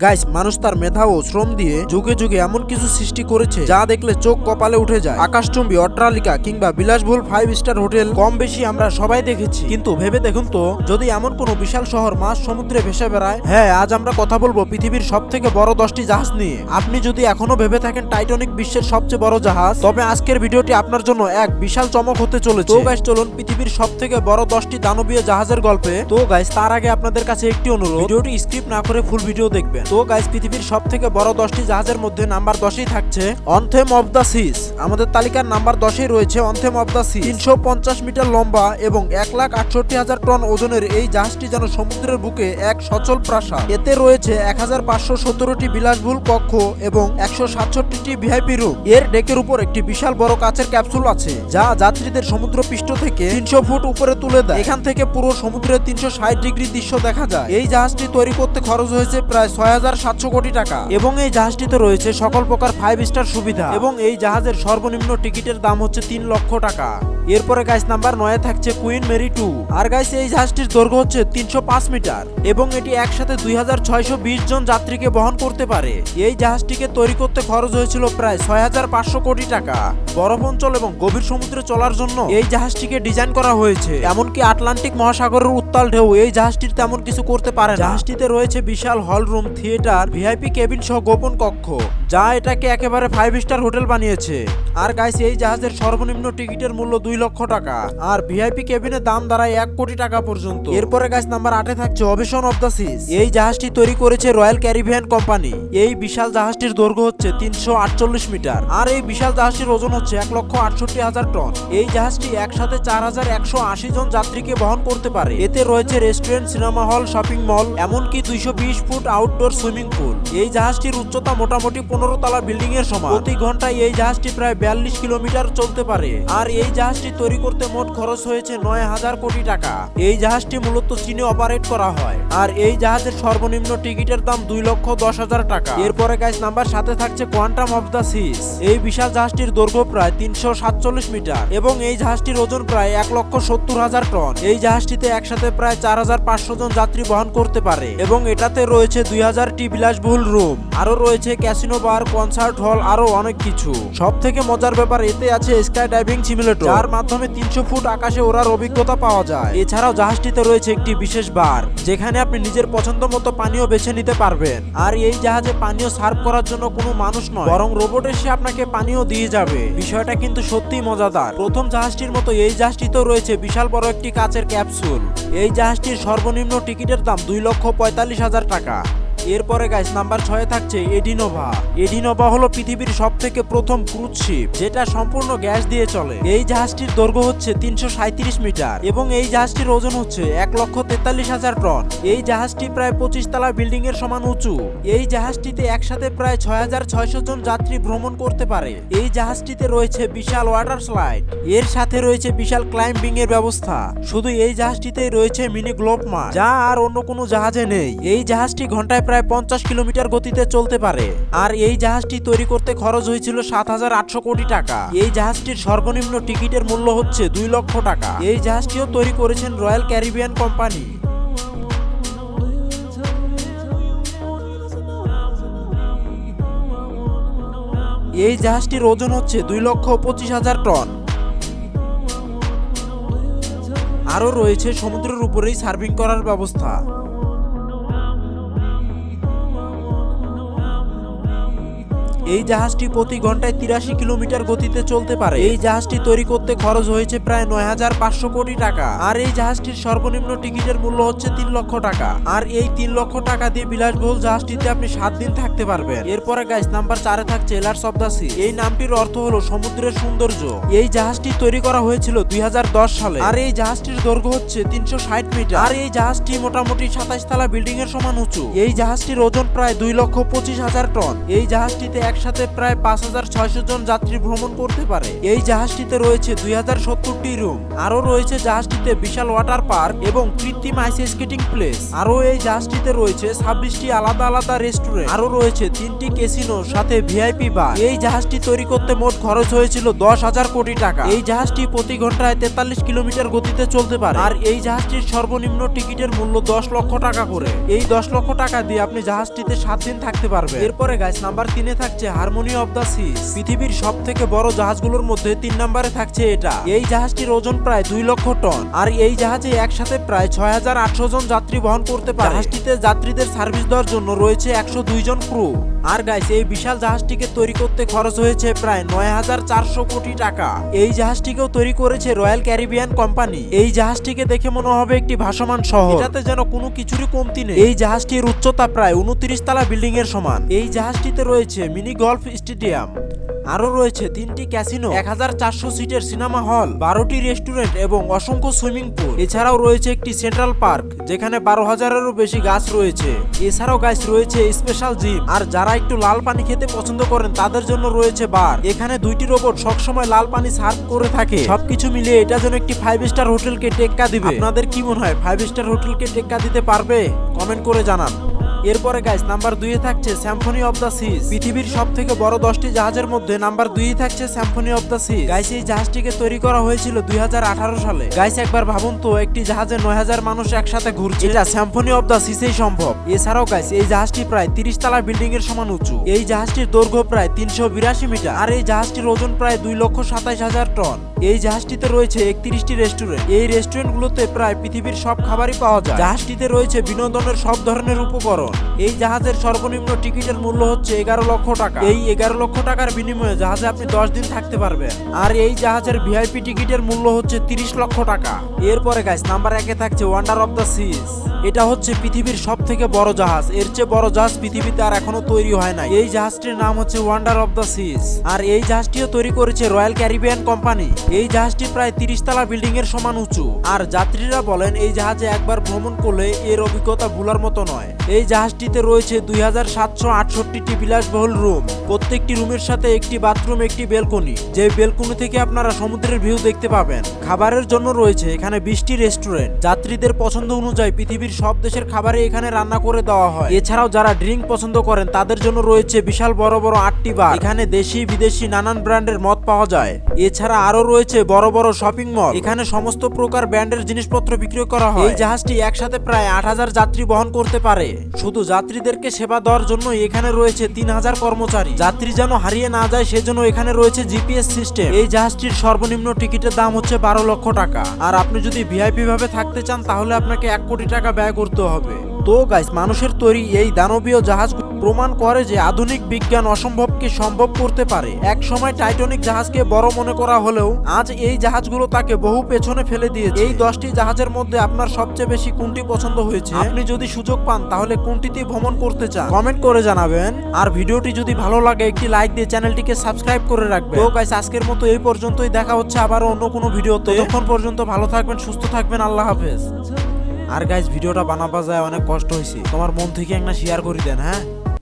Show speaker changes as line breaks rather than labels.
Guys, মানুষ তার মেধা ও শ্রম দিয়ে যুগে যুগে এমন কিছু সৃষ্টি করেছে যা দেখলে চোখ কপালে উঠে যায়। আকাশচুম্বী অট্টালিকা কিংবা বিলাসবহুল 5 স্টার হোটেল কম বেশি আমরা সবাই দেখেছি, কিন্তু ভেবে দেখুন তো, যদি এমন কোনো বিশাল শহর মাঝ সমুদ্রে ভেসে বেড়ায়। হ্যাঁ, আজ আমরা কথা বলবো পৃথিবীর সব থেকে বড় 10টি জাহাজ নিয়ে। আপনি যদি এখনো ভেবে থাকেন টাইটানিক বিশ্বের সবচেয়ে বড় জাহাজ, তবে আজকের ভিডিওটি আপনার জন্য এক বিশাল চমক হতে চলেছে। তো গাইস, চলুন পৃথিবীর সব থেকে বড় 10টি দানবীয় জাহাজের গল্পে। তো গাইস, তার আগে আপনাদের কাছে একটি অনুরোধ, ভিডিওটি স্কিপ না করে ফুল ভিডিও দেখবেন। তো গাইস, পৃথিবীর সব থেকে বড় 10টি জাহাজের মধ্যে নাম্বার 10এই থাকছে অনথেম অফ দ্য সিজ। আমাদের তালিকার নাম্বার 10এই রয়েছে অনথেম অফ দ্য সিজ। 350 মিটার লম্বা এবং 1,68,000 টন ওজনের এই জাহাজটি যেন সমুদ্রের বুকে এক সচল প্রাসাদ। এতে রয়েছে 1517টি বিলাসবহুল কক্ষ এবং 167টি ভিআইপি রুম। এর ডেকের উপর একটি বিশাল বড় কাচের ক্যাপসুল আছে, যা যাত্রীদের সমুদ্র পৃষ্ঠ থেকে 300 ফুট উপরে তুলে দেয়। এখান থেকে পুরো সমুদ্রের 360 ডিগ্রি দৃশ্য দেখা যায়। এই জাহাজটি তৈরি করতে খরচ হয়েছে প্রায় 6,700 কোটি টাকা এবং এই জাহাজটিতে রয়েছে সকল প্রকার 5 স্টার সুবিধা এবং এই জাহাজের সর্বনিম্ন টিকিটের দাম হচ্ছে 3 লক্ষ টাকা। এরপরে গাইস, নাম্বার 9 থাকছে কুইন মেরি 2। আর গাইস, এই জাহাজটির দৈর্ঘ্য হচ্ছে 305 মিটার এবং এটি একসাথে 2620 জন যাত্রীকে বহন করতে পারে। এই জাহাজটিকে তৈরি করতে খরচ হয়েছিল প্রায় 6,500 কোটি টাকা। বরফ অঞ্চল এবং গভীর সমুদ্রে চলার জন্য এই জাহাজটিকে ডিজাইন করা হয়েছে। এমনকি আটলান্টিক মহাসাগরের উত্তাল ঢেউ এই জাহাজটির তেমন কিছু করতে পারে না। জাহাজটিতে রয়েছে বিশাল hall room, theatre, VIP cabin সহ গোপন কক্ষ, যা এটাকে একেবারে 5 স্টার হোটেল বানিয়েছে। আর গাইস, এই জাহাজের সর্বনিম্ন টিকিটের মূল্য 2 লক্ষ টাকা আর ভিআইপি কেবিনের দাম দাঁড়ায় 1 কোটি টাকা পর্যন্ত। এরপরে গাইস, নাম্বার 8 থাকছে ওভেশন অফ দ্য সিজ। এই জাহাজটি তৈরি করেছে রয়্যাল ক্যারিবিয়ান কোম্পানি। এই বিশাল জাহাজটির দৈর্ঘ্য হচ্ছে 348 মিটার আর এই বিশাল জাহাজটির ওজন হচ্ছে 1,68,000 টন। এই জাহাজটি একসাথে 4,180 জন যাত্রীকে বহন করতে পারে। এতে রয়েছে restaurant, cinema hall, shopping mall, এমনকি 220 ফুট আউটডোর সুইমিং পুল। এই জাহাজটির উচ্চতা মোটামুটি 15 তলা বিল্ডিং এর সমান। প্রতি ঘন্টায় এই জাহাজটি প্রায় 42 কিলোমিটার চলতে পারে আর এই জাহাজটি তৈরি করতে মোট খরচ হয়েছে 9,000 কোটি টাকা। এই জাহাজটি মূলত চীনে অপারেট করা হয় আর এই জাহাজের সর্বনিম্ন টিকিটের দাম 2,10,000 টাকা। এরপরে গাইস, নাম্বার 7 থাকছে কোয়ান্টাম অফ দ্য সিজ। এই বিশাল জাহাজটির দৈর্ঘ্য প্রায় 347 মিটার এবং এই জাহাজটির ওজন প্রায় 1,70,000 টন। এই জাহাজটিতে একসাথে প্রায় 4,500 জন যাত্রী বহন করতে পারে এবং এটাতে রয়েছে 2000টি বিলাসবহুল রুম, আরো রয়েছে ক্যাসিনো, বার, কনসার্ট হল, আরো অনেক কিছু। সব থেকে মজার ব্যাপার, এতে আছে স্কাই ডাইভিং সিমুলেটর, যার মাধ্যমে 300 ফুট আকাশে ওড়ার অভিজ্ঞতা পাওয়া যায়। এছাড়াও জাহাজটিতে রয়েছে একটি বিশেষ বার, যেখানে আপনি নিজের পছন্দ মতো পানীয় বেছে নিতে পারবেন। আর এই জাহাজে পানীয় সার্ভ করার জন্য কোনো মানুষ নয়, বরং রোবট এসে আপনাকে পানীয় দিয়ে যাবে। বিষয়টা কিন্তু সত্যিই মজাদার। প্রথম জাহাজটির মতো এই জাহাজটিতেও রয়েছে বিশাল বড় একটি কাচের ক্যাপসুল। এই জাহাজটির সর্বনিম্ন টিকিটের দাম 2,45,000 টাকা। এরপরে গাইস, নাম্বার 6 থাকছে এডিনোভা। এডিনোভা হলো পৃথিবীর সব থেকে প্রথম ক্রুজ শিপ, যেটা সম্পূর্ণ গ্যাস দিয়ে চলে। এই জাহাজটির দৈর্ঘ্য হচ্ছে 337 মিটার এবং এই জাহাজটির ওজন হচ্ছে 1,43,000 টন। এই জাহাজটি প্রায় 25 তলা বিল্ডিং এর সমান উঁচু। এই জাহাজটিতে একসাথে প্রায় 6,600 জন যাত্রী ভ্রমণ করতে পারে। এই জাহাজটিতে রয়েছে বিশাল ওয়াটার স্লাইড, এর সাথে রয়েছে বিশাল ক্লাইম্বিং এর ব্যবস্থা। শুধু এই জাহাজটিতেই রয়েছে মিনি গ্লোব মার্ক, যা আর অন্য কোনো জাহাজে নেই। এই জাহাজটি ঘন্টায় প্রায় 50 কিলোমিটার গতিতে চলতে পারে আর এই জাহাজটি তৈরি করতে খরচ হয়েছিল 7,800 কোটি টাকা। এই জাহাজটির সর্বনিম্ন টিকিটের মূল্য হচ্ছে 2 লক্ষ টাকা। এই জাহাজটিও তৈরি করেছেন রয়্যাল ক্যারিবিয়ান কোম্পানি। এই জাহাজটির ওজন হচ্ছে 2,25,000 টন। আরও রয়েছে সমুদ্রের উপরেই সার্ফিং করার ব্যবস্থা। এই জাহাজটি প্রতি ঘন্টায় 83 কিলোমিটার গতিতে চলতে পারে। এই জাহাজটি তৈরি করতে খরচ হয়েছে প্রায় 9,500 কোটি টাকা আর এই জাহাজটির সর্বনিম্ন টিকিটের মূল্য হচ্ছে 3 লক্ষ টাকা। আর এই 3 লক্ষ টাকা দিয়ে বিলাসবহুল জাহাজটিতে আপনি 7 দিন থাকতে পারবেন। এরপরে গাইস, নাম্বার 4 থাকছে এলার্স অফ দ্য সি। এই নামটির অর্থ হলো সমুদ্রের সৌন্দর্য। এই জাহাজটি তৈরি করা হয়েছিল 2010 সালে আর এই জাহাজটির দৈর্ঘ্য হচ্ছে 360 মিটার আর এই জাহাজটি মোটামুটি 27 তলা বিল্ডিং এর সমান উঁচু। এই জাহাজটির ওজন প্রায় 2,25,000 টন। এই জাহাজটিতে একসাথে প্রায় 5600 জন যাত্রী ভ্রমণ করতে পারে। এই জাহাজটিতে রয়েছে 2070টি রুম। আরো রয়েছে জাহাজটিতে বিশাল ওয়াটার পার্ক এবং কৃত্রিম আইস স্কেটিং প্লেস। আরো এই জাহাজটিতে রয়েছে 26টি আলাদা আলাদা রেস্টুরেন্ট। আরো রয়েছে 3টি ক্যাসিনো সাথে ভিআইপি বার। এই জাহাজটি তৈরি করতে মোট খরচ হয়েছিল 10,000 কোটি টাকা। এই জাহাজটি প্রতি ঘন্টায় 43 কিলোমিটার গতিতে চলতে পারে। আর এই জাহাজটির সর্বনিম্ন টিকিটের মূল্য 10 লক্ষ টাকা করে। এই 10 লক্ষ টাকা দিয়ে আপনি জাহাজটিতে 7 দিন থাকতে পারবেন। এরপরে গাইস নাম্বার 3 এ থাকছে হারমোনি অফ দ্য সিজ। পৃথিবীর সব থেকে বড় জাহাজগুলোর মধ্যে 3 নম্বরে থাকছে এটা। এই জাহাজটির ওজন প্রায় 2 লক্ষ টন। আর এই জাহাজে একসাথে প্রায় 6800 জন যাত্রী বহন করতে পারে। জাহাজটিতে যাত্রীদের সার্ভিস দেওয়ার জন্য রয়েছে 102 জন ক্রু। আর গাইস এই বিশাল জাহাজটিকে তৈরি করতে খরচ হয়েছে প্রায় 9400 কোটি টাকা। এই জাহাজটিকেও তৈরি করেছে রয়্যাল ক্যারিবিয়ান কোম্পানি। এই জাহাজটিকে দেখে মনে হবে একটি ভাসমান শহর, এটাতে যেন কোনো কিছুরই কমতি নেই। এই জাহাজটির উচ্চতা প্রায় 29 তলা বিল্ডিং এর সমান। এই জাহাজটিতে রয়েছে মিনি গলফ স্টেডিয়াম। আরো রয়েছে 3টি ক্যাসিনো, 1400 সিটের সিনেমা হল, 12টি রেস্টুরেন্ট এবং অসংখ্য সুইমিং পুল। এছাড়াও রয়েছে একটি সেন্ট্রাল পার্ক যেখানে 12,000-এরও বেশি গাছ রয়েছে। এছাড়াও গাছ রয়েছে স্পেশাল জিম। আর যারা একটু লাল পানি খেতে পছন্দ করেন তাদের জন্য রয়েছে বার। এখানে 2টি রোবট সবসময় লাল পানি সার্ভ করে থাকে। সবকিছু মিলিয়ে এটা যেন একটি 5 স্টার হোটেলকে টেক্কা দিবে। আপনাদের কি মনে হয় 5 স্টার হোটেলকে টেক্কা দিতে পারবে? কমেন্ট করে জানান। এরপরে গাইস নাম্বার 2 এ থাকছে সিম্ফনি অফ দ্য সিজ। পৃথিবীর সব থেকে বড় 10টি জাহাজের মধ্যে নাম্বার 2 এ থাকছে symphony of the seas. Guys এই জাহাজটিকে তৈরি করা হয়েছিল 2018 সালে। গাইস একবার ভাবুন তো, একটি জাহাজে 9000 মানুষ একসাথে ঘুরছে। এটা সিম্ফনি অফ দ্য সিজেই সম্ভব। এছাড়াও গাইস এই জাহাজটি প্রায় 30 তলা বিল্ডিং এর সমান উঁচু। এই জাহাজটির দৈর্ঘ্য প্রায় 382 মিটার। আর এই জাহাজটির ওজন প্রায় 2,27,000 টন। এই জাহাজটিতে রয়েছে 31টি রেস্টুরেন্ট। এই রেস্টুরেন্টগুলোতে প্রায় পৃথিবীর সব খাবারই পাওয়া যায়। জাহাজটিতে রয়েছে বিনোদনের সব ধরনের উপকরণ। এই জাহাজের সর্বনিম্ন টিকিটের মূল্য হচ্ছে 11 লক্ষ টাকা। এই 11 লক্ষ টাকার বিনিময়ে জাহাজে আপনি 10 দিন থাকতে পারবেন। আর এই জাহাজের ভিআইপি টিকিটের মূল্য হচ্ছে 30 লক্ষ টাকা। এরপরে গাইস নাম্বার 1 এ থাকছে ওয়ান্ডার অফ দ্য সিজ। এটা হচ্ছে পৃথিবীর সব থেকে বড় জাহাজ। এর চেয়ে বড় জাহাজ পৃথিবীতে আর এখনো তৈরি হয় নাই। এই জাহাজটির নাম হচ্ছে ওয়ান্ডার অফ দ্য সিজ। আর এই জাহাজটিও তৈরি করেছে রয়্যাল ক্যারিবিয়ান কোম্পানি। এই জাহাজটি প্রায় 30 তলা বিল্ডিং এর সমান উঁচু। আর যাত্রীরা বলেন এই জাহাজে একবার ভ্রমণ করলে এর অভিজ্ঞতা ভুলার মতো নয়। এই জাহাজটিতে রয়েছে 2768টি বিলাসবহুল রুম। প্রত্যেকটি রুমের সাথে একটি বাথরুম, একটি বেলকনি। যে বেলকনি থেকে আপনারা সমুদ্রের ভিউ দেখতে পাবেন। খাবারের জন্য রয়েছে এখানে 20টি রেস্টুরেন্ট। যাত্রীদের পছন্দ অনুযায়ী পৃথিবীর সব দেশের খাবারই এখানে রান্না করে দেওয়া হয়। এছাড়াও যারা ড্রিঙ্ক পছন্দ করেন তাদের জন্য রয়েছে বিশাল বড় বড় 8টি বার। এখানে দেশি বিদেশি নানান ব্র্যান্ডের মদ পাওয়া যায়। এছাড়া আরো রয়েছে বড় বড় শপিং মল। এখানে সমস্ত প্রকার ব্র্যান্ডের জিনিসপত্র বিক্রি করা হয়। এই জাহাজটি একসাথে প্রায় 8000 যাত্রী বহন করতে পারে। শুধু যাত্রীদেরকে সেবা দেওয়ার জন্য এখানে রয়েছে 3000 কর্মচারী। যাত্রী যেন হারিয়ে না যায় সেজন্য এখানে রয়েছে জিপিএস সিস্টেম। এই জাহাজটির সর্বনিম্ন টিকিটের দাম হচ্ছে 12 লক্ষ টাকা। আর আপনি যদি ভিআইপি ভাবে থাকতে চান তাহলে আপনাকে 1 কোটি টাকা ব্যয় করতে হবে। তো গাইস মানুষের তৈরি এই দানবীয় জাহাজ প্রমাণ করে যে আধুনিক বিজ্ঞান অসম্ভবকে সম্ভব করতে পারে। এক সময় টাইটানিক জাহাজকে বড় মনে করা হলেও আজ এই জাহাজগুলো তাকে বহু পেছনে ফেলে দিয়েছে। এই 10টি জাহাজের মধ্যে আপনার সবচেয়ে বেশি কোনটি পছন্দ হয়েছে? আপনি যদি সুযোগ পান তাহলে কোনটিতে ভ্রমণ করতে চান কমেন্ট করে জানাবেন। আর ভিডিওটি যদি ভালো লাগে একটি লাইক দিয়ে চ্যানেলটিকে সাবস্ক্রাইব করে রাখবেন। তো গাইস আজকের মতো এই পর্যন্তই। দেখা হচ্ছে আবার অন্য কোনো ভিডিওতে। ততক্ষণ পর্যন্ত ভালো থাকবেন, সুস্থ থাকবেন। আল্লাহ হাফেজ। আর গাইস ভিডিওটা বানাবা যায় অনেক কষ্ট হয়েছে। তোমার মন থেকে একটা শেয়ার করে দেন, হ্যাঁ।